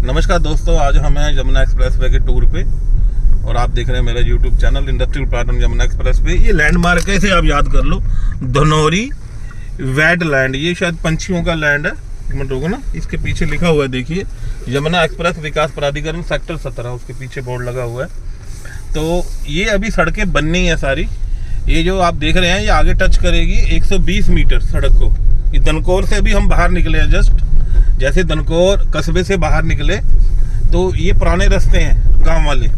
नमस्कार दोस्तों, आज हम हैं यमुना एक्सप्रेस वे के टूर पे और आप देख रहे हैं मेरा यूट्यूब चैनल इंडस्ट्रियल प्लाटन यमुना एक्सप्रेस वे। ये लैंडमार्क है, इसे आप याद कर लो, धनौरी वेटलैंड। ये शायद पंछियों का लैंड है। एक मिनट रुको ना, इसके पीछे लिखा हुआ है, देखिए, यमुना एक्सप्रेस विकास प्राधिकरण सेक्टर 17, उसके पीछे बोर्ड लगा हुआ है। तो ये अभी सड़कें बननी है सारी। ये जो आप देख रहे हैं ये आगे टच करेगी 120 मीटर सड़क को। ये दनकौर से अभी हम बाहर निकले हैं, जस्ट जैसे दनकौर कस्बे से बाहर निकले तो ये पुराने रास्ते हैं गांव वाले,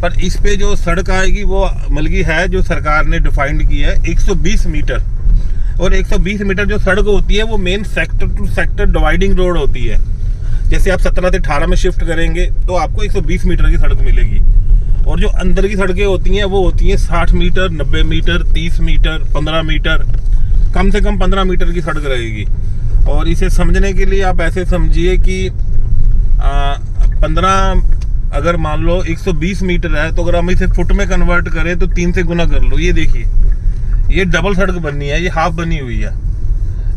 पर इस पे जो सड़क आएगी वो मलगी है जो सरकार ने डिफाइंड की है 120 मीटर। और 120 मीटर जो सड़क होती है वो main sector to sector dividing road होती है। जैसे आप 17 से 18 में शिफ्ट करेंगे तो आपको 120 मीटर की सड़क मिलेगी। और जो अंदर की सड़कें होती हैं वो होती हैं 60 मीटर, 90 मीटर, 30 मीटर, 15 मीटर, कम से कम 15 मीटर की सड़क रहेगी। और इसे समझने के लिए आप ऐसे समझिए कि 15 अगर मान लो 120 मीटर है तो अगर हम इसे फुट में कन्वर्ट करें तो 3 से गुना कर लो। ये देखिए, ये डबल सड़क बननी है, ये हाफ बनी हुई है।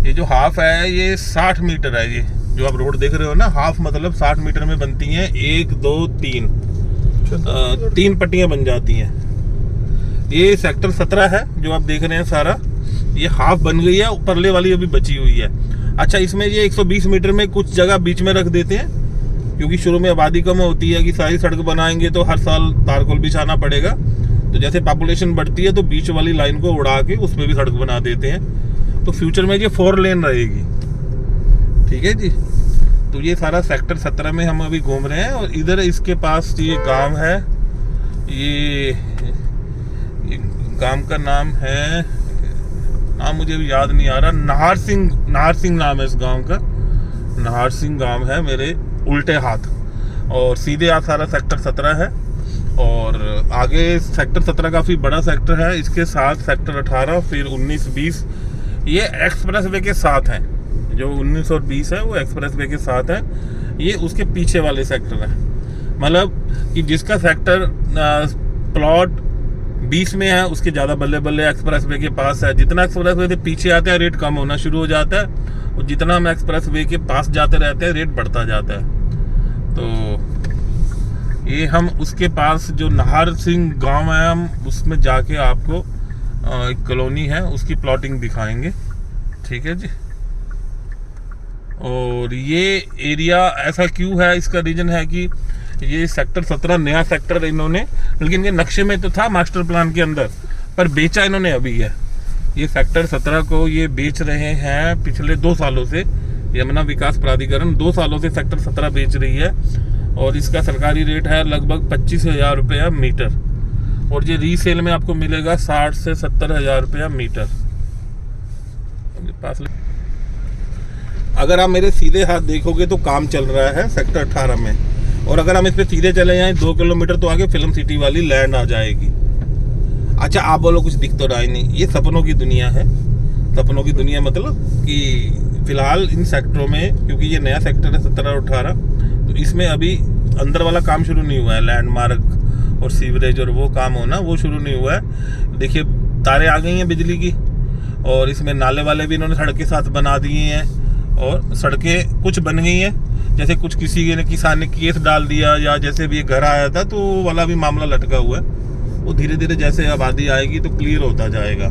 ये जो हाफ है ये 60 मीटर है। ये जो आप रोड देख रहे हो ना, हाफ मतलब 60 मीटर में बनती हैं। 1 2 3 3 पट्टियां बन जाती हैं। ये सेक्टर 17 है जो आप देख रहे हैं सारा, ये हाफ बन गई है, परले वाली अभी बची हुई है। अच्छा, इसमें ये 120 मीटर में कुछ जगह बीच में रख देते हैं क्योंकि शुरू में आबादी कम होती है कि सारी सड़क बनाएंगे तो हर साल तारकोल बिछाना पड़ेगा। तो जैसे पॉपुलेशन बढ़ती है तो बीच वाली लाइन को उड़ा के उसमें भी सड़क बना देते हैं। तो फ्यूचर में ये 4 लेन रहेगी। ठीक है जी। तो ये सारा सेक्टर 17 में हम अभी घूम रहे हैं और इधर इसके पास ये गांव है। ये गांव का नाम है, नाम मुझे भी याद नहीं आ रहा, नाहर सिंह नाम है इस गांव का। नाहर सिंह गांव है मेरे उल्टे हाथ। और सीधे हाथ सारा सेक्टर 17 है। और आगे सेक्टर 17 काफ़ी बड़ा सेक्टर है, इसके साथ सेक्टर 18, फिर 19, 20 ये एक्सप्रेस वे के साथ हैं। जो 19 और 20 है वो एक्सप्रेस वे के साथ है। ये उसके पीछे वाले सेक्टर है। मतलब कि जिसका सेक्टर प्लॉट 20 में है उसके ज़्यादा बल्ले बल्ले एक्सप्रेस वे के पास है। जितना एक्सप्रेस वे से पीछे आते हैं रेट कम होना शुरू हो जाता है, और जितना हम एक्सप्रेस वे के पास जाते रहते हैं रेट बढ़ता जाता है। तो ये हम उसके पास जो नाहर सिंह गांव है, हम उसमें जाके आपको एक कॉलोनी है उसकी प्लॉटिंग दिखाएंगे। ठीक है जी। और ये एरिया ऐसा क्यों है, इसका रीज़न है कि ये सेक्टर 17 नया सेक्टर इन्होंने, लेकिन ये नक्शे में तो था मास्टर प्लान के अंदर, पर बेचा इन्होंने अभी है। ये सेक्टर 17 को ये बेच रहे हैं पिछले 2 सालों से। यमुना विकास प्राधिकरण 2 सालों से सेक्टर 17 बेच रही है और इसका सरकारी रेट है लगभग 25,000 रुपया मीटर। और ये रीसेल में आपको मिलेगा 60 से 70,000 रुपया मीटर। अगर आप मेरे सीधे हाथ देखोगे तो काम चल रहा है सेक्टर 18 में। और अगर हम इस पे सीधे चले जाएं 2 किलोमीटर तो आगे फिल्म सिटी वाली लैंड आ जाएगी। अच्छा, आप बोलो कुछ दिख तो रहा ही नहीं, ये सपनों की दुनिया है। सपनों की दुनिया मतलब कि फिलहाल इन सेक्टरों में, क्योंकि ये नया सेक्टर है 17 और 18, तो इसमें अभी अंदर वाला काम शुरू नहीं हुआ है। लैंडमार्क और सीवरेज और वो काम होना वो शुरू नहीं हुआ है। देखिए, तारें आ गई हैं बिजली की, और इसमें नाले वाले भी इन्होंने सड़क के साथ बना दिए हैं। और सड़कें कुछ बन गई हैं, जैसे कुछ किसी ने किसान ने केस डाल दिया, या जैसे भी घर आया था तो वो वाला भी मामला लटका हुआ है। वो धीरे धीरे जैसे आबादी आएगी तो क्लियर होता जाएगा।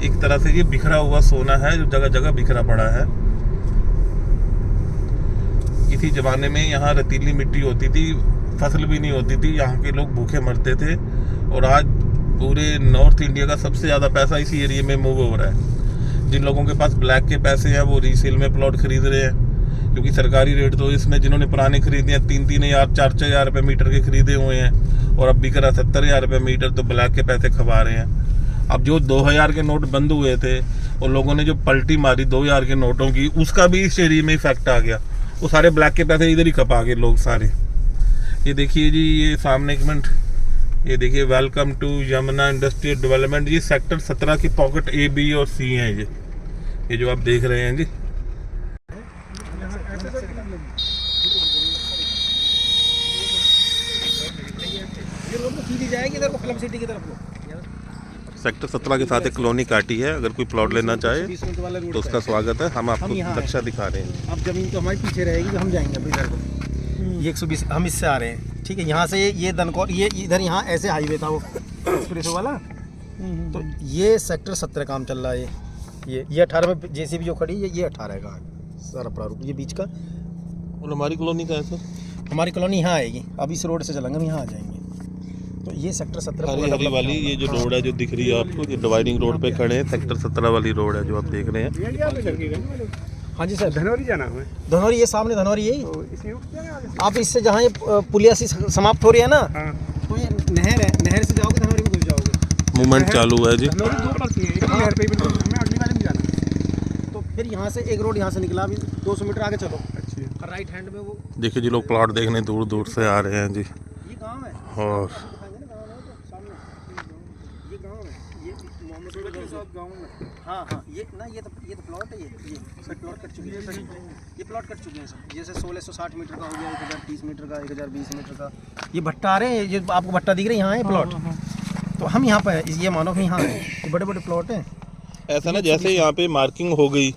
एक तरह से ये बिखरा हुआ सोना है जो जगह जगह बिखरा पड़ा है। किसी जमाने में यहाँ रेतीली मिट्टी होती थी, फसल भी नहीं होती थी, यहाँ के लोग भूखे मरते थे। और आज पूरे नॉर्थ इंडिया का सबसे ज़्यादा पैसा इसी एरिया में मूव हो रहा है। जिन लोगों के पास ब्लैक के पैसे हैं वो रीसेल में प्लॉट खरीद रहे हैं, क्योंकि सरकारी रेट तो इसमें जिन्होंने पुराने खरीदे हैं 3-3,000, 4-4,000 रुपये मीटर के खरीदे हुए हैं, और अब बिक रहा 70,000 रुपये मीटर, तो ब्लैक के पैसे खपा रहे हैं। अब जो 2,000 के नोट बंद हुए थे और लोगों ने जो पलटी मारी 2,000 के नोटों की, उसका भी इस एरिया में इफेक्ट आ गया। वो सारे ब्लैक के पैसे इधर ही खपा गए लोग सारे। ये देखिए जी, ये सामने एक मिनट, ये देखिए, welcome to Yamuna industrial development. ये सेक्टर 17 की पॉकेट A, B और C हैं। ये जो आप देख रहे हैं जी, ये रोड तो सीधी जाएगी इधर को फिल्म सिटी की तरफ को। सेक्टर 17 के साथ एक कॉलोनी काटी है, अगर कोई प्लॉट लेना चाहे 20 मिनट वाला रोड तो उसका स्वागत है। हम आपको यहाँ नक्शा दिखा रहे हैं। अब जमीन तो हमारे पीछे रहेगी, तो हम जाएंगे अभी इधर को। ये 120 हम इससे आ रहे हैं, ठीक है। यहाँ से ये दनकौर, ये इधर यहाँ ऐसे हाईवे था वो एक्सप्रेस वाला। तो ये सेक्टर 17 काम चल रहा है। ये 18 में जेसीबी जो खड़ी है, ये 18 का सारा प्रारूप, ये बीच का। और हमारी कॉलोनी का है सर? हमारी कॉलोनी यहाँ आएगी, अब इस रोड से चलेंगे, हम यहाँ आ जाएंगे। तो ये सेक्टर 17 हरी वाली ये जो रोड है जो दिख रही है आपको, ये डिवाइडिंग रोड पे खड़े हैं। सेक्टर 17 वाली रोड है जो आप देख रहे हैं। हाँ जी सर, धनौरी जाना है। धनौरी, ये सामने धनौरी यही। आप इससे जहाँ ये पुलिया सी समाप्त हो रही है ना, तो ये नहर है, नहर से जाओगे धनौरी में घुस जाओगे। मूवमेंट चालू है जी। धनौरी 2 पड़ती है, एक नहर पे बिल्कुल, हमें अगली वाले में जाना है। तो फिर यहाँ से एक रोड यहाँ से निकला, अभी 200 मीटर आगे चलो, अच्छी और राइट हैंड में वो देखिए जी, लोग प्लॉट देखने दूर दूर से आ रहे हैं जी। ये गाँव है, और ये गाँव है, ये मोहम्मद के साथ गाँव में। हाँ हाँ, ये ना ये तो प्लॉट है। ये प्लॉट कट चुके हैं, ये प्लॉट कट चुके हैं सब। जैसे 1660 मीटर का हो गया, 1030 मीटर का, 1020 मीटर का। ये भट्टा आ रहे हैं, ये आपको भट्टा दिख रहे हैं, यहाँ है प्लॉट। तो हम यहाँ पर है, ये मानो कि यहाँ है, ये बड़े बड़े प्लॉट हैं। ऐसा ना जैसे यहाँ पे मार्किंग हो गई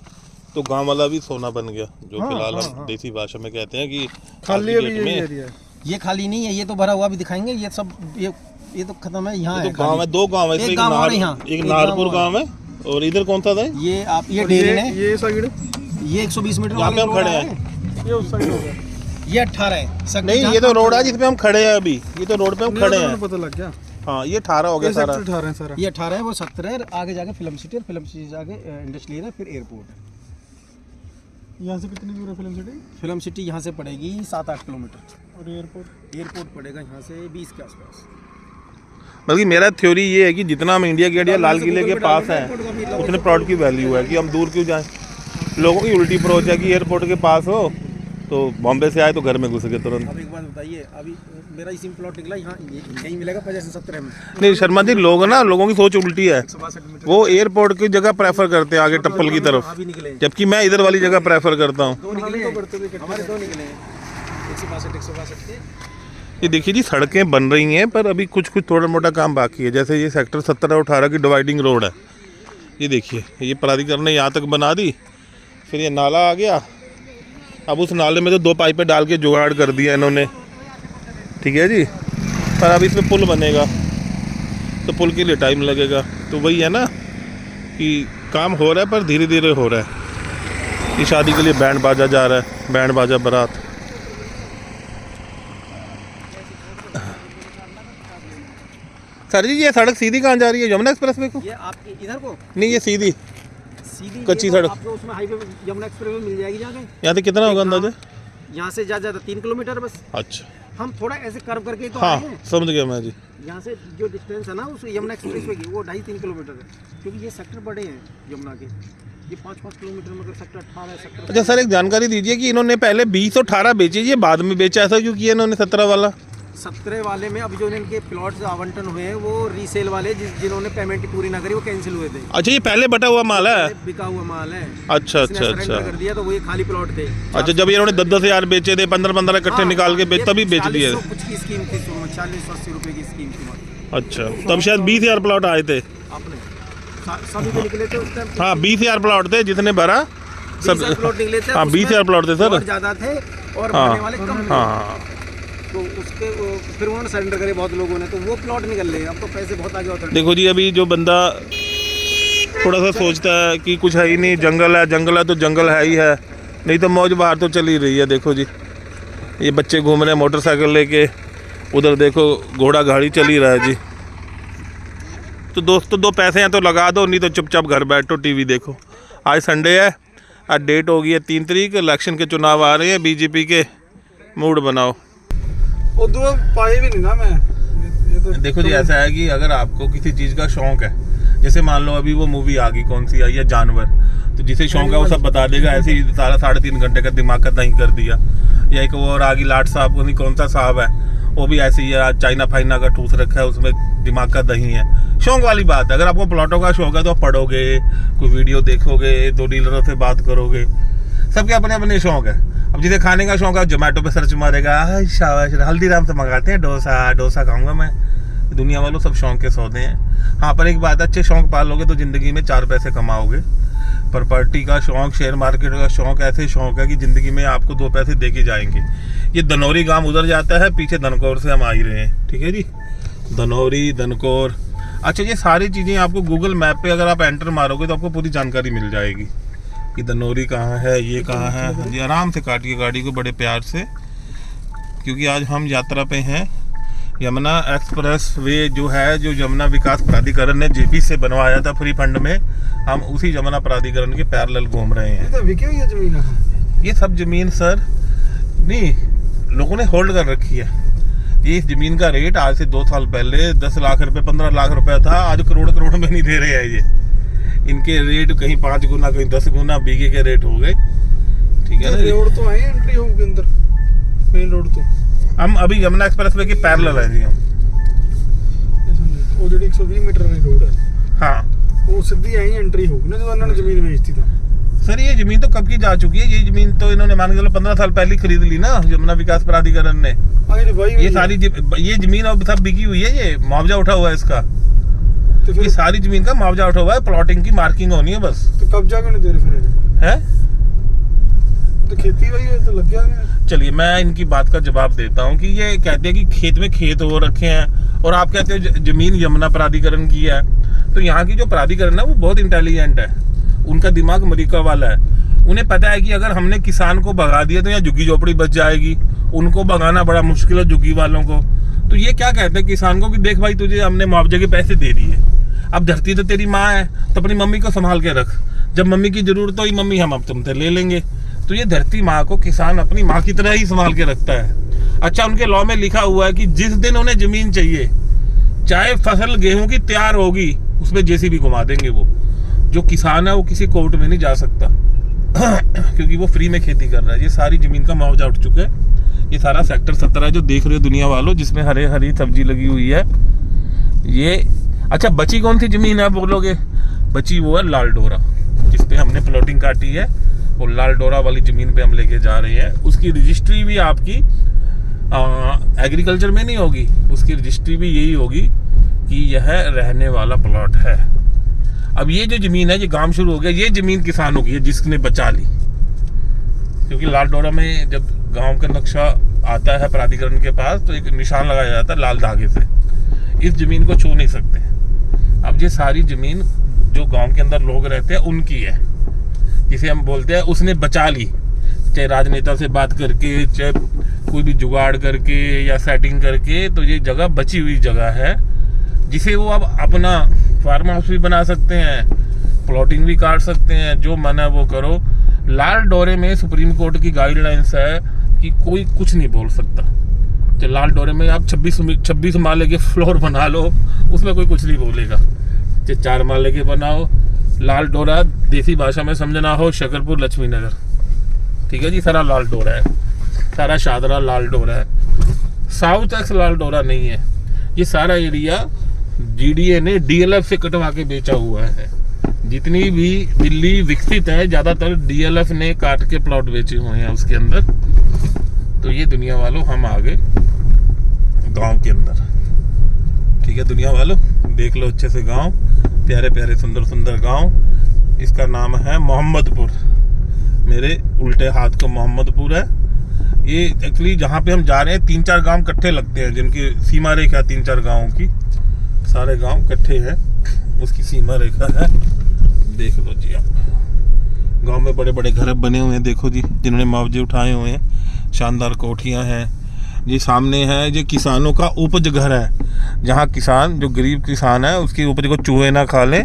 तो गांव वाला भी सोना बन गया, जो हाँ, फिलहाल हाँ, हम हाँ। देसी भाषा में कहते हैं कि खाली आज अभी की ये डेट में एरिया है। ये खाली नहीं है, ये तो भरा हुआ भी दिखाएंगे। ये सब ये तो खत्म है, यहाँ ये है तो गांव है, 2 गांव है, एक इसमें गाँव और यहाँ, एक एक नारपुर गाँव गांव है और इधर कौन सा था? ये आप ये डेरी है, ये साइड, ये 120 मीटर यहाँ पे हम वाली खड़े रोड हैं। ये उस साइड हो गया। ये 18 है सेक्टर। नहीं, ये तो रोड है जिसपे हम खड़े हैं अभी। ये तो रोड पे हम खड़े हैं। पता लग गया। हाँ, ये 18 हो गया ये सारा। सेक्टर 18 है सारा। ये 18 है, वो 17 है, आगे जाके फिल्म सिटी, और फिल्म सिटी से आगे इंडस्ट्रियल है, फिर एयरपोर्ट है। यहाँ से कितनी दूर है फिल्म सिटी? फिल्म सिटी यहाँ से पड़ेगी 7-8 किलोमीटर, और एयरपोर्ट पड़ेगा यहाँ से 20 के आसपास। बल्कि मेरा थ्योरी ये है कि जितना हम इंडिया गेट या लाल किले के पास हैं उतने प्लॉट की वैल्यू है, कि हम दूर क्यों जाएं। लोगों की उल्टी अप्रोच है कि एयरपोर्ट के पास हो तो बॉम्बे से आए तो घर में घुस गए तुरंत। अब एक बात बताइए, अभी मेरा इसी में प्लॉट निकला, यहाँ यहीं मिलेगा 50-70 में। नहीं शर्मा जी, लोगों की सोच उल्टी है। 162 मीटर वो एयरपोर्ट की जगह प्रेफर करते हैं आगे टप्पल की तरफ, अभी निकले, जबकि मैं इधर वाली जगह प्रेफर करता हूँ। 2 निकले हैं, हमारे 2 निकले हैं, 162 के। ये देखिए जी, सड़कें बन रही हैं पर अभी कुछ थोड़ा मोटा काम बाकी है। जैसे ये सेक्टर 17 और 18 की डिवाइडिंग रोड है, ये देखिए, ये प्राधिकरण ने यहाँ तक बना दी, फिर ये नाला आ गया। अब उस नाले में तो 2 पाइपें डाल के जुगाड़ कर दिया इन्होंने, ठीक है जी। पर अब इसमें पुल बनेगा तो पुल के लिए टाइम लगेगा। तो वही है ना कि काम हो रहा है पर धीरे धीरे हो रहा है। ये शादी के लिए बैंड बाजा जा रहा है, बैंड बाजा बारात। सर जी, ये सड़क सीधी कहाँ जा रही है? यमुना एक्सप्रेस वे को? ये आपके इधर को नहीं, ये सीधी सीधी कच्ची ये तो सड़क। आपको उसमें हाईवे यमुना एक्सप्रेस में मिल जाएगी जाके। यहाँ से कितना होगा अंदाजा? यहाँ से ज़्यादा 3 किलोमीटर बस। अच्छा, हम थोड़ा ऐसे कर्व करके तो हाँ आए हैं। समझ गया मैं जी। यहाँ से जो डिस्टेंस है ना उस यमुना एक्सप्रेस वे की, वो 2.5-3 किलोमीटर है, क्योंकि ये सेक्टर बड़े हैं यमुना के। ये 5-5 किलोमीटर में अगर सेक्टर 18 है, सेक्टर अच्छा सर, एक जानकारी दीजिए कि इन्होंने पहले 20 और 18 बेचे, ये बाद में बेचा, ऐसा क्यों किया इन्होंने 17 वाला? 17 वाले में अभी जो इनके प्लॉट्स आवंटन हुए हैं वो रीसेल वाले जिन्होंने पेमेंट पूरी ना करी वो कैंसिल हुए थे। अच्छा, ये पहले बटा हुआ माल है? बिका हुआ माल है। अच्छा इसने अच्छा surrender अच्छा कर दिया, तो वो ये खाली प्लॉट थे। अच्छा, जब इन्होंने 10-10 हज़ार बेचे थे, 15-15 इकट्ठे निकाल के बेच, तभी बेच दिए। 40 कुछ की स्कीम थी, 40-80 रुपए की स्कीम थी। अच्छा, तब शायद 20,000 प्लॉट आए थे। आपने सभी पे निकले थे उस टाइम। हाँ, 20,000 प्लॉट थे जितने भरा सब। 20,000 प्लॉट निकले थे। हाँ, 20,000 प्लॉट थे सर। प्लॉट ज्यादा थे और हाँ, भरने वाले कम थे। हाँ, तो उसके फिर उन्होंने सरेंडर करे बहुत लोगों ने, तो वो प्लॉट निकल रहे हैं। अब तो पैसे बहुत आगे होते हैं। देखो जी, अभी जो बंदा थोड़ा सा सोचता है कि कुछ है ही नहीं, जंगल है तो जंगल है ही है, नहीं तो मौज बाहर तो चल ही रही है। देखो जी, ये बच्चे घूम रहे हैं मोटरसाइकिल लेके, उधर देखो घोड़ा गाड़ी चल ही रहा है जी। तो दोस्तों, 2 पैसे हैं तो लगा दो, नहीं तो चुपचाप घर बैठो, टीवी देखो। आज संडे है, आज डेट हो गई है 3 तारीख, इलेक्शन के चुनाव आ रहे हैं, बीजेपी के मूड बनाओ। उधर पाए भी नहीं ना मैं। ये तो देखो जी, ऐसा है कि अगर आपको किसी चीज़ का शौक है, जैसे मान लो अभी वो मूवी आ गई, कौन सी आई है, जानवर, तो जिसे शौक है वो सब बता देगा। ऐसे ही 3.5 घंटे का दिमाग का दही कर दिया। या एक वो और आ गई लाट साहब, नहीं कौन सा साहब है, वो भी ऐसे ही है, चाइना फाइना का ठूस रखा है, उसमें दिमाग का दही है। शौक वाली बात है। अगर आपको प्लॉटों का शौक है तो आप पढ़ोगे, कोई वीडियो देखोगे, 2 डीलरों से बात करोगे, सबके अपने अपने शौक है। अब जिसे खाने का शौक है जोमेटो पे सर्च मारेगा, शाबाश, हल्दीराम से मंगाते हैं डोसा खाऊंगा मैं, दुनिया वालों सब शौक के सौदे हैं। हाँ, पर एक बात, अच्छे शौक पालोगे तो ज़िंदगी में 4 पैसे कमाओगे। प्रॉपर्टी का शौक, शेयर मार्केट का शौक ऐसे शौक है कि ज़िंदगी में आपको 2 पैसे दे के जाएंगे। ये धनौरी गांव उधर जाता है, पीछे धनकौर से हम आ ही रहे हैं, ठीक है जी। धनौरी, धनकौर। अच्छा, ये सारी चीज़ें आपको गूगल मैप पे अगर आप एंटर मारोगे तो आपको पूरी जानकारी मिल जाएगी कि धनौरी कहाँ है, ये कहाँ है। हाँ जी, आराम से काटिए गाड़ी को बड़े प्यार से, क्योंकि आज हम यात्रा पे हैं। यमुना एक्सप्रेस वे जो है, जो यमुना विकास प्राधिकरण ने जेपी से बनवाया था फ्री फंड में, हम उसी यमुना प्राधिकरण के पैरेलल घूम रहे हैं। तो विकी हुई है जमीन? ये सब जमीन सर नहीं, लोगों ने होल्ड कर रखी है। ये इस जमीन का रेट आज से 2 साल पहले 10 लाख रुपए, 15 लाख रुपए था। आज करोड़ करोड़ में नहीं दे रहे हैं ये। इनके रेट कहीं 5 गुना, कहीं 10 गुना बीघे के रेट हो गए, ठीक है ना। रोड तो आए एंट्री होगी अंदर, मेन रोड तो। हम अभी यमुना एक्सप्रेस वे के पैरेलल हैं जी हम। वो जो 120 मीटर वाली रोड है, हाँ, वो सीधी यहीं एंट्री होगी ना, जो उन्होंने जमीन बेचती था। सर ये जमीन तो कब की जा चुकी है। ये जमीन तो इन्होंने मान के चलो 15 साल पहले खरीद ली ना, यमुना विकास प्राधिकरण ने। ये सारी ये जमीन अब सब बिकी हुई है। ये मुआवजा उठा हुआ है इसका, तो फिर ये सारी जमीन का मुआवजा उठा हुआ है। प्लॉटिंग की मार्किंग होनी है बस। तो कब्जा क्यों नहीं दे रहे फिर? है तो खेती वही है, तो लग गया। चलिए मैं इनकी बात का जवाब देता हूँ कि ये कहते हैं कि खेत में खेत हो रखे हैं, और आप कहते हो जमीन यमुना प्राधिकरण की है। तो यहाँ की जो प्राधिकरण है वो बहुत इंटेलिजेंट है, उनका दिमाग अमेरिका वाला है। उन्हें पता है कि अगर हमने किसान को भगा दिया तो यहाँ झुग्गी झोपड़ी बच जाएगी। उनको भगाना बड़ा मुश्किल है झुग्गी वालों को। तो ये क्या कहते हैं किसान को कि देख भाई, तुझे हमने मुआवजे के पैसे दे दिए, अब धरती तो तेरी माँ है, तो अपनी मम्मी को संभाल के रख। जब मम्मी की जरूरत हो, मम्मी हम अब तुमसे ले लेंगे। तो ये धरती माँ को किसान अपनी माँ की तरह ही संभाल के रखता है। अच्छा, उनके लॉ में लिखा हुआ है कि जिस दिन उन्हें जमीन चाहिए, चाहे फसल गेहूं की तैयार होगी, उसमें जेसीबी घुमा देंगे। वो जो किसान है वो किसी कोर्ट में नहीं जा सकता क्योंकि वो फ्री में खेती कर रहा है। ये सारी जमीन का मुआवजा उठ चुका है। ये सारा सेक्टर 17 जो देख रहे हो दुनिया वालों, जिसमें हरे हरी सब्जी लगी हुई है ये। अच्छा, बची कौन सी जमीन है बोलोगे? बची वो है लाल डोरा, जिसपे हमने प्लॉटिंग काटी है। वो लाल डोरा वाली जमीन पे हम लेके जा रहे हैं। उसकी रजिस्ट्री भी आपकी एग्रीकल्चर में नहीं होगी, उसकी रजिस्ट्री भी यही होगी कि यह रहने वाला प्लॉट है। अब ये जो जमीन है, ये काम शुरू हो गया, ये जमीन किसानों की है जिसने बचा ली। क्योंकि लाल डोरा में जब गांव का नक्शा आता है प्राधिकरण के पास, तो एक निशान लगाया जाता है लाल धागे से, इस जमीन को छू नहीं सकते। अब ये सारी जमीन जो गांव के अंदर लोग रहते हैं उनकी है, जिसे हम बोलते हैं उसने बचा ली। चाहे राजनेता से बात करके, चाहे कोई भी जुगाड़ करके या सेटिंग करके, तो ये जगह बची हुई जगह है, जिसे वो अब अपना फार्म हाउस भी बना सकते हैं, प्लॉटिंग भी काट सकते हैं, जो मन है वो करो। लाल डोरे में सुप्रीम कोर्ट की गाइडलाइंस है कि कोई कुछ नहीं बोल सकता। तो लाल डोरे में आप 26 माले के फ्लोर बना लो, उसमें कोई कुछ नहीं बोलेगा। चाहे 4 माले के बनाओ। लाल डोरा देसी भाषा में समझना हो, शकरपुर लक्ष्मी नगर, ठीक है जी। सारा लाल डोरा है, सारा शादरा लाल डोरा है। साउथ एक्स लाल डोरा नहीं है। ये सारा एरिया जीडीए ने डीएलएफ से कटवा के बेचा हुआ है। जितनी भी दिल्ली विकसित है, ज़्यादातर डीएलएफ ने काट के प्लॉट बेचे हुए हैं उसके अंदर। तो ये दुनिया वालों हम आ गए गाँव के अंदर, ठीक है। दुनिया वालों देख लो अच्छे से गाँव, प्यारे प्यारे सुंदर सुंदर गांव। इसका नाम है मोहम्मदपुर। मेरे उल्टे हाथ को मोहम्मदपुर है। ये एक्चुअली जहाँ पे हम जा रहे हैं 3-4 गांव इकट्ठे लगते हैं, जिनकी सीमा रेखा 3-4 गांवों की, सारे गांव इकट्ठे हैं, उसकी सीमा रेखा है। देख लो जी आप, गांव में बड़े बड़े घर बने हुए हैं, देखो जी, जिन्होंने मुआवजे उठाए हुए हैं। शानदार कोठियाँ हैं जी। सामने है ये किसानों का उपज घर है, जहाँ किसान, जो गरीब किसान है, उसकी उपज को चूहे ना खा लें।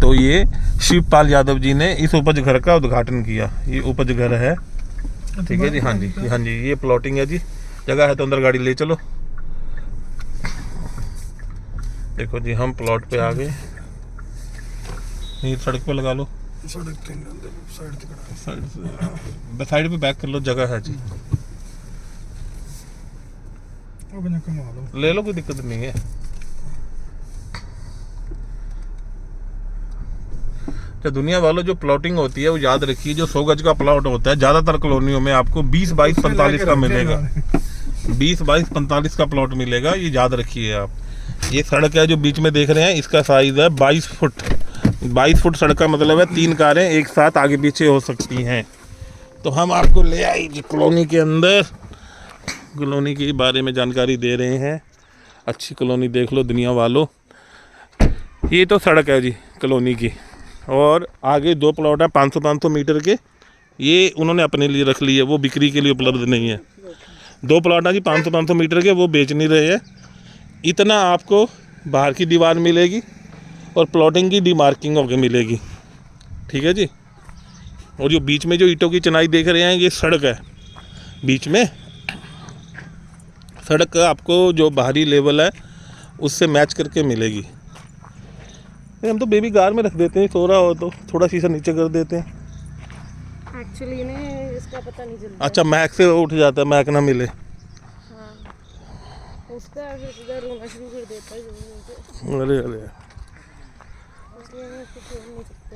तो ये शिवपाल यादव जी ने इस उपज घर का उद्घाटन किया। ये उपज घर है, ठीक है जी। हाँ जी, हाँ जी, ये प्लॉटिंग है जी। जगह है तो अंदर गाड़ी ले चलो। देखो जी, हम प्लॉट पे आ गए। नहीं, सड़क पे लगा लो, साइड पे बैक कर लो, जगह है जी। ले लो, कोई दिक्कत नहीं है। तो दुनिया वालों, जो प्लॉटिंग होती है वो याद रखिए, जो 100 गज का प्लॉट होता है, ज़्यादातर कॉलोनियों में आपको 20, 22, 45 का मिलेगा। 20, 22, 45 का प्लॉट मिलेगा, ये याद रखिए आप। ये सड़क है जो बीच में देख रहे हैं, इसका साइज है 22 फुट। 22 फुट सड़क का मतलब है 3 कारें एक साथ आगे पीछे हो सकती हैं। तो हम आपको ले आए जी कॉलोनी के अंदर, कॉलोनी के बारे में जानकारी दे रहे हैं। अच्छी कॉलोनी देख लो दुनिया वालों। ये तो सड़क है जी कॉलोनी की, और आगे 2 प्लॉट हैं 500-500 मीटर के। ये उन्होंने अपने लिए रख लिए, वो बिक्री के लिए उपलब्ध नहीं है। 2 प्लॉट हैं जी 500-500 मीटर के, वो बेच नहीं रहे हैं। इतना आपको बाहर की दीवार मिलेगी और प्लॉटिंग की डीमार्किंग होकर मिलेगी, ठीक है जी। और जो बीच में जो ईंटों की चिनाई देख रहे हैं, ये सड़क है। बीच में सड़क आपको जो बाहरी लेवल है उससे मैच करके मिलेगी। हम तो बेबी कार में रख देते हैं, सो रहा हो तो थोड़ा शीशा नीचे कर देते हैं। एक्चुअली इन्हें इसका पता नहीं चलता। अच्छा, महक से उठ जाता है, महक ना मिले। हाँ, उसका फिर इधर रोना शुरू कर देता है अरे अरे, इसलिए मैं इसको छोड़ नहीं सकते।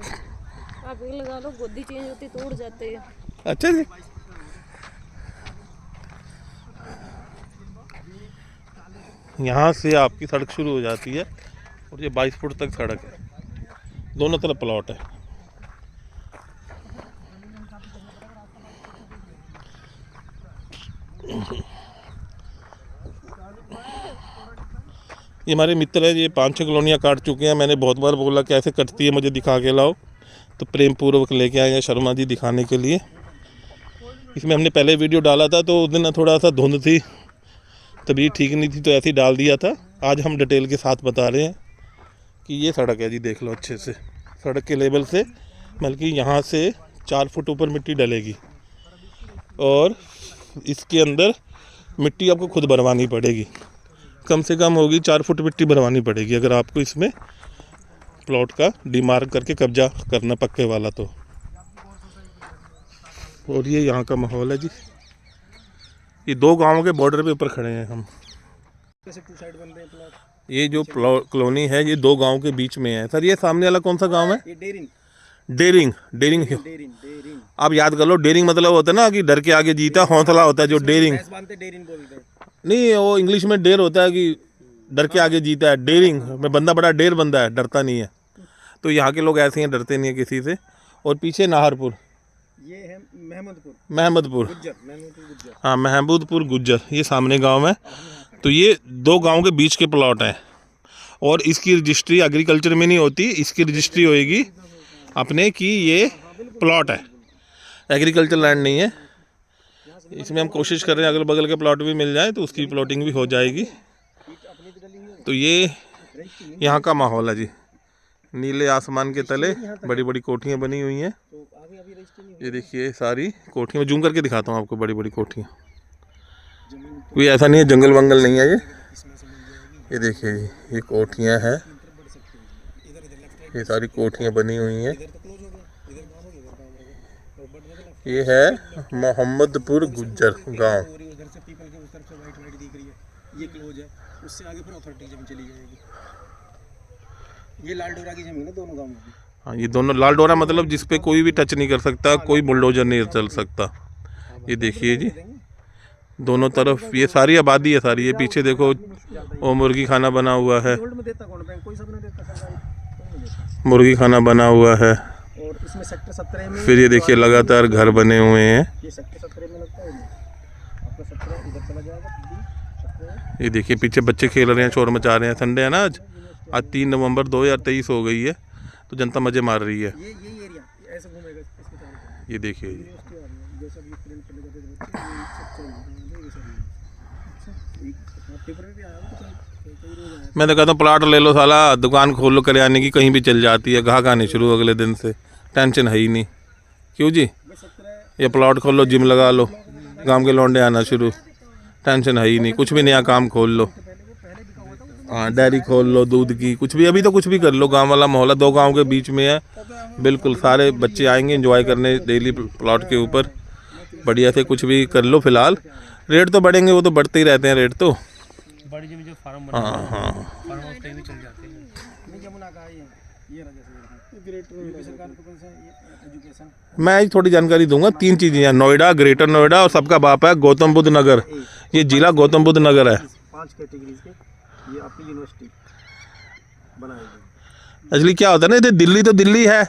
आप ये लगा लो, गोदी चेंज होती तो उड़ जाते हैं। अच्छा जी। यहाँ से आपकी सड़क शुरू हो जाती है और ये 22 फुट तक सड़क है, दोनों तरफ प्लॉट है। ये हमारे मित्र है, ये 5-6 कॉलोनियाँ काट चुके हैं। मैंने बहुत बार बोला कि ऐसे कटती है, मुझे दिखा के लाओ, तो प्रेम पूर्वक लेके आए हैं शर्मा जी दिखाने के लिए। इसमें हमने पहले वीडियो डाला था तो उस दिन थोड़ा सा धुंध थी, तबीयत ठीक नहीं थी, तो ऐसे ही डाल दिया था। आज हम डिटेल के साथ बता रहे हैं कि ये सड़क है जी, देख लो अच्छे से। सड़क के लेवल से बल्कि यहाँ से 4 फुट ऊपर मिट्टी डलेगी और इसके अंदर मिट्टी आपको खुद भरवानी पड़ेगी। कम से कम होगी 4 फुट मिट्टी भरवानी पड़ेगी अगर आपको इसमें प्लॉट का डीमार्क करके कब्जा करना पक्के वाला तो। और ये यहाँ का माहौल है जी। ये 2 गांवों के बॉर्डर पे ऊपर खड़े हैं हम। ये जो कॉलोनी है ये 2 गांवों के बीच में है। सर ये सामने वाला कौन सा गांव है? ये डेरिंग। डेरिंग। डेरिंग डेरिंग आप याद कर लो, डेरिंग मतलब होता है ना कि डर के आगे जीता, हौसला होता है जो डेरिंग। डेरिंग बोलते हैं। नहीं, वो इंग्लिश में डेर होता है कि डर के आगे जीता है। डेरिंग में बंदा बड़ा डेर बंदा है, डरता नहीं है। तो यहाँ के लोग ऐसे हैं, डरते नहीं है किसी से। और पीछे नाहरपुर, ये है महमदपुर। गुज्जर। हाँ, महमूदपुर गुज्जर, ये सामने गांव है। तो ये 2 गांव के बीच के प्लॉट हैं और इसकी रजिस्ट्री एग्रीकल्चर में नहीं होती, इसकी रजिस्ट्री होएगी अपने की ये प्लॉट है, एग्रीकल्चर लैंड नहीं है। इसमें हम कोशिश कर रहे हैं अगल बगल के प्लॉट भी मिल जाए तो उसकी प्लॉटिंग भी हो जाएगी। तो ये यहाँ का माहौल है जी। नीले आसमान के तले बड़ी बड़ी कोठियाँ बनी हुई हैं। ये देखिए सारी कोठियाँ, मैं जूम करके दिखाता हूँ आपको। बड़ी बड़ी कोठियाँ, कोई ऐसा नहीं है जंगल वंगल नहीं है ये देखिए जी, ये कोठियाँ हैं, ये सारी कोठियाँ बनी हुई हैं। ये है मोहम्मदपुर गुज्जर गांव। उधर से पीपल के उस तरफ से वाइट दिख रही है, ये क्लोज है। उससे आगे फिर अथॉरिटी जमीन चली जाएगी। ये लाल डोरा की जमीन है दोनों गांवों की। हाँ, ये दोनों लाल डोरा मतलब जिस पे कोई भी टच नहीं कर सकता, कोई बुलडोजर नहीं चल सकता। ये देखिए जी, दोनों तरफ ये सारी आबादी है सारी। ये पीछे देखो वो मुर्गी खाना बना हुआ है, मुर्गी खाना बना हुआ है। और इसमें सेक्टर 17 में फिर ये देखिए लगातार घर बने हुए हैं। ये सेक्टर 17 में लगता है, आपका 17 इधर चला जाएगा। ये देखिए पीछे बच्चे खेल रहे हैं, शोर मचा रहे हैं। संडे है ना आज 3 नवंबर 2023 हो गई है, तो जनता मजे मार रही है। ये एरिया ऐसे घूमेगा इसके चारों। ये देखिए जी, जैसा भी प्रिंट कर लेगा तो बच्चे ये सब पेपर में भी आया तो कई रोज आया। मैं तो कहता हूँ प्लाट ले लो साला, दुकान खोल लो करियाने की, कहीं भी चल जाती है। गाहक आने शुरू अगले दिन से, टेंशन है ही नहीं। क्यों जी? ये प्लॉट खोल लो, जिम लगा लो, गांव के लौंडे आना शुरू, टेंशन है ही नहीं। कुछ भी नया काम खोल लो, हाँ डेयरी खोल लो, दूध की, कुछ भी, अभी तो कुछ भी कर लो। गांव वाला माहौल है, 2 गांव के बीच में है, बिल्कुल सारे बच्चे आएंगे एंजॉय करने डेली प्लॉट के ऊपर। बढ़िया से कुछ भी कर लो। फिलहाल रेट तो बढ़ेंगे, वो तो बढ़ते ही रहते हैं रेट तो। बड़ी जमीन जो फार्म हाँ हाँ, फार्म हाउस कहीं भी चल जाते हैं। यमुना का ये ग्रेटर सरकार को कौन सा एजुकेशन। मैं आज थोड़ी जानकारी दूंगा। 3 चीज़ें हैं, नोएडा, ग्रेटर नोएडा और सबका बाप है गौतम बुद्ध नगर। ये जिला गौतम बुद्ध नगर है। 5 कैटेगरीज के। ये आपकी यूनिवर्सिटी बनाएगी। एक्चुअली क्या होता है ना, इधर दिल्ली तो दिल्ली है,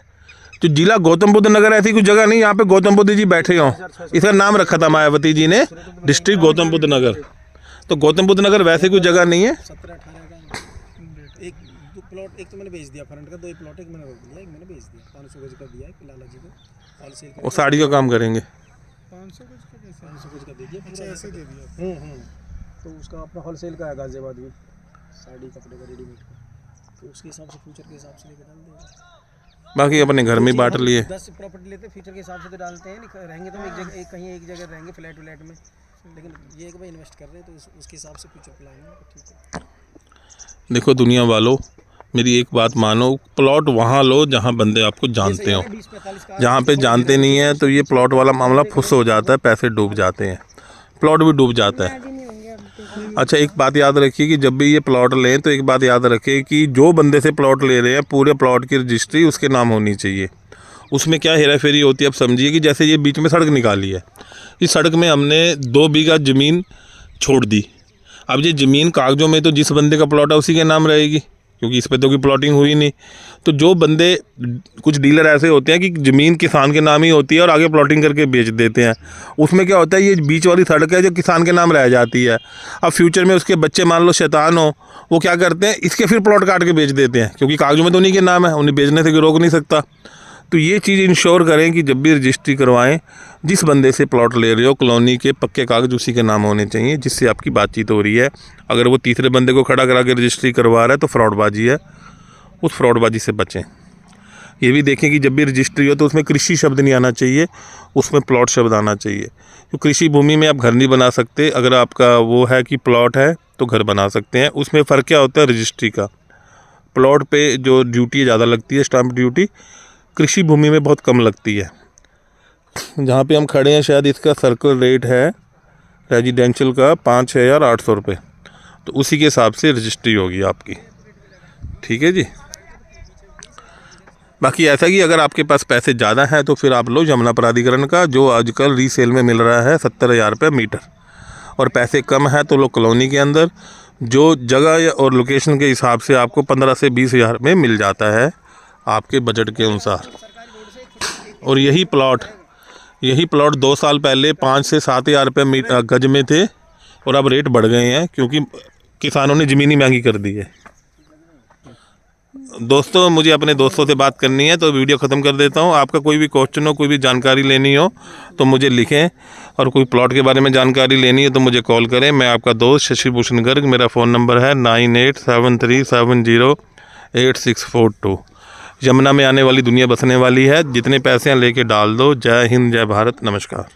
जो जिला गौतम बुद्ध नगर ऐसी कोई जगह नहीं यहाँ पे गौतम बुद्ध जी बैठे हों। इसका नाम रखा था मायावती जी ने, डिस्ट्रिक्ट गौतम बुद्ध नगर। तो गौतम बुद्ध नगर वैसे कोई जगह नहीं है। 17-18 का एक दो प्लॉट, एक तो मैंने बेच दिया फ्रंट का, 2 प्लॉट एक मैंने रोक दिया, एक मैंने बेच दिया 500 गज का दिया है लाला जी को होलसेल का। वो साड़ी का काम करेंगे। 500 गज का कैसे? 500 गज का दे दिया अच्छा ऐसे दे दिया। तो उसका अपना होलसेल का है गाजियाबाद में, साड़ी कपड़े का रेडीमेड का, तो उसके हिसाब से फ्यूचर के हिसाब से लेके डाल देंगे। बाकी अपने घर में ही बांट लिए। 10 प्रॉपर्टी लेते फ्यूचर के हिसाब से तो डालते हैं, नहीं रहेंगे तो एक जगह, कहीं एक जगह रहेंगे फ्लैट व्लैट में, लेकिन ये एक बार इन्वेस्ट कर रहे हैं तो उसके हिसाब से फ्यूचर प्लान है। ठीक है, देखो दुनिया वालों, मेरी एक बात मानो, प्लॉट वहाँ लो जहाँ बंदे आपको जानते हो। 20-45 का जहाँ पे जानते नहीं है तो ये प्लॉट वाला मामला फुस हो जाता है, पैसे डूब जाते हैं, प्लॉट भी डूब जाता है। अच्छा एक बात याद रखिए कि जब भी ये प्लॉट लें तो एक बात याद रखिए कि जो बंदे से प्लॉट ले रहे हैं पूरे प्लॉट की रजिस्ट्री उसके नाम होनी चाहिए। उसमें क्या हेरा फेरी होती है, अब समझिए कि जैसे ये बीच में सड़क निकाली है, इस सड़क में हमने 2 बीघा ज़मीन छोड़ दी। अब ये ज़मीन कागज़ों में तो जिस बंदे का प्लॉट है उसी के नाम रहेगी, क्योंकि इस पे तो कोई प्लॉटिंग हुई नहीं। तो जो बंदे, कुछ डीलर ऐसे होते हैं कि ज़मीन किसान के नाम ही होती है और आगे प्लॉटिंग करके बेच देते हैं। उसमें क्या होता है, ये बीच वाली सड़क है जो किसान के नाम रह जाती है। अब फ्यूचर में उसके बच्चे मान लो शैतान हो, वो क्या करते हैं, इसके फिर प्लॉट काट के बेच देते हैं, क्योंकि कागज़ों में तो उन्हीं के नाम है, उन्हें बेचने से कोई रोक नहीं सकता। तो ये चीज़ इंश्योर करें कि जब भी रजिस्ट्री करवाएं, जिस बंदे से प्लॉट ले रहे हो कॉलोनी के पक्के कागज उसी के नाम होने चाहिए जिससे आपकी बातचीत हो रही है। अगर वो तीसरे बंदे को खड़ा करा के रजिस्ट्री करवा रहा है तो फ्रॉडबाजी है, उस फ्रॉडबाजी से बचें। ये भी देखें कि जब भी रजिस्ट्री हो तो उसमें कृषि शब्द नहीं आना चाहिए, उसमें प्लॉट शब्द आना चाहिए। तो कृषि भूमि में आप घर नहीं बना सकते, अगर आपका वो है कि प्लॉट है तो घर बना सकते हैं। उसमें फ़र्क क्या होता है रजिस्ट्री का, प्लॉट पे जो ड्यूटी ज़्यादा लगती है, स्टाम्प ड्यूटी, कृषि भूमि में बहुत कम लगती है। जहाँ पे हम खड़े हैं शायद इसका सर्कल रेट है रेजिडेंशियल का 5,800 रुपये, तो उसी के हिसाब से रजिस्ट्री होगी आपकी। ठीक है जी। बाकी ऐसा कि अगर आपके पास पैसे ज़्यादा हैं तो फिर आप लो यमुना प्राधिकरण का, जो आजकल रीसेल में मिल रहा है 70,000 रुपये मीटर, और पैसे कम है तो लो कॉलोनी के अंदर, जो जगह और लोकेशन के हिसाब से आपको 15 से 20,000 में मिल जाता है आपके बजट के अनुसार। और यही प्लॉट 2 साल पहले 5 से 7,000 रुपये गज में थे, और अब रेट बढ़ गए हैं क्योंकि किसानों ने ज़मीन ही महंगी कर दी है। दोस्तों मुझे अपने दोस्तों से बात करनी है तो वीडियो ख़त्म कर देता हूँ। आपका कोई भी क्वेश्चन हो, कोई भी जानकारी लेनी हो तो मुझे लिखें, और कोई प्लॉट के बारे में जानकारी लेनी है तो मुझे कॉल करें। मैं आपका दोस्त शशि भूषण गर्ग, मेरा फ़ोन नंबर है 9873708642। यमुना में आने वाली दुनिया बसने वाली है, जितने पैसे हैं लेके डाल दो। जय हिंद, जय भारत, नमस्कार।